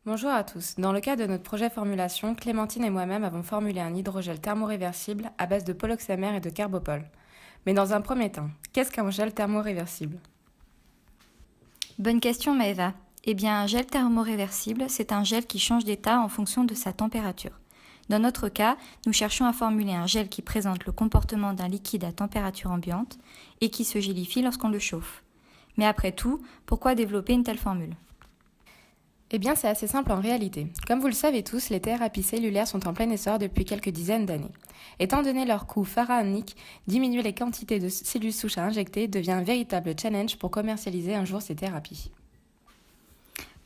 Bonjour à tous. Dans le cadre de notre projet formulation, Clémentine et moi-même avons formulé un hydrogel thermoréversible à base de poloxamère et de carbopol. Mais dans un premier temps, qu'est-ce qu'un gel thermoréversible? Bonne question Maëva. Eh bien, un gel thermoréversible, c'est un gel qui change d'état en fonction de sa température. Dans notre cas, nous cherchons à formuler un gel qui présente le comportement d'un liquide à température ambiante et qui se gélifie lorsqu'on le chauffe. Mais après tout, pourquoi développer une telle formule? Eh bien, c'est assez simple en réalité. Comme vous le savez tous, les thérapies cellulaires sont en plein essor depuis quelques dizaines d'années. Étant donné leur coût pharaonique, diminuer les quantités de cellules souches à injecter devient un véritable challenge pour commercialiser un jour ces thérapies.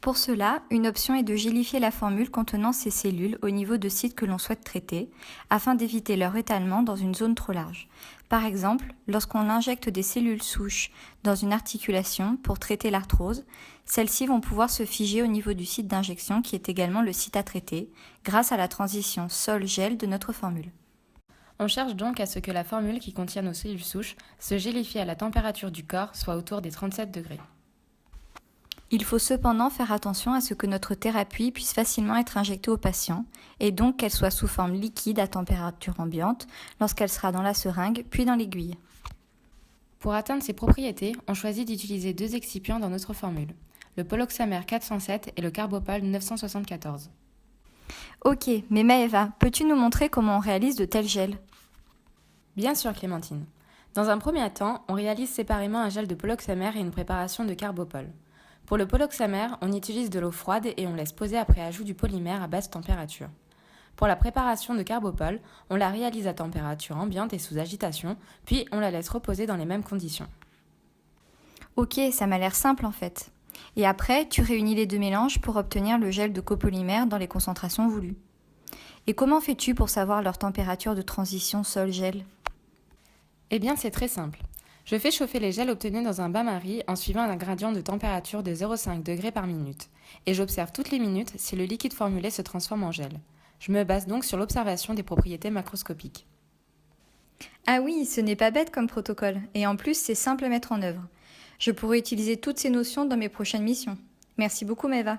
Pour cela, une option est de gélifier la formule contenant ces cellules au niveau de sites que l'on souhaite traiter, afin d'éviter leur étalement dans une zone trop large. Par exemple, lorsqu'on injecte des cellules souches dans une articulation pour traiter l'arthrose, celles-ci vont pouvoir se figer au niveau du site d'injection qui est également le site à traiter, grâce à la transition sol-gel de notre formule. On cherche donc à ce que la formule qui contient nos cellules souches se gélifie à la température du corps, soit autour des 37 degrés. Il faut cependant faire attention à ce que notre thérapie puisse facilement être injectée au patient et donc qu'elle soit sous forme liquide à température ambiante lorsqu'elle sera dans la seringue puis dans l'aiguille. Pour atteindre ces propriétés, on choisit d'utiliser deux excipients dans notre formule, le poloxamère 407 et le carbopol 974. Ok, mais Maëva, peux-tu nous montrer comment on réalise de tels gels? Bien sûr, Clémentine. Dans un premier temps, on réalise séparément un gel de poloxamère et une préparation de carbopol. Pour le poloxamère, on utilise de l'eau froide et on laisse poser après ajout du polymère à basse température. Pour la préparation de carbopol, on la réalise à température ambiante et sous agitation, puis on la laisse reposer dans les mêmes conditions. Ok, ça m'a l'air simple en fait. Et après, tu réunis les deux mélanges pour obtenir le gel de copolymère dans les concentrations voulues. Et comment fais-tu pour savoir leur température de transition sol-gel? Eh bien, c'est très simple. Je fais chauffer les gels obtenus dans un bain-marie en suivant un gradient de température de 0,5 degrés par minute. Et j'observe toutes les minutes si le liquide formulé se transforme en gel. Je me base donc sur l'observation des propriétés macroscopiques. Ah oui, ce n'est pas bête comme protocole, et en plus c'est simple à mettre en œuvre. Je pourrais utiliser toutes ces notions dans mes prochaines missions. Merci beaucoup Maëva.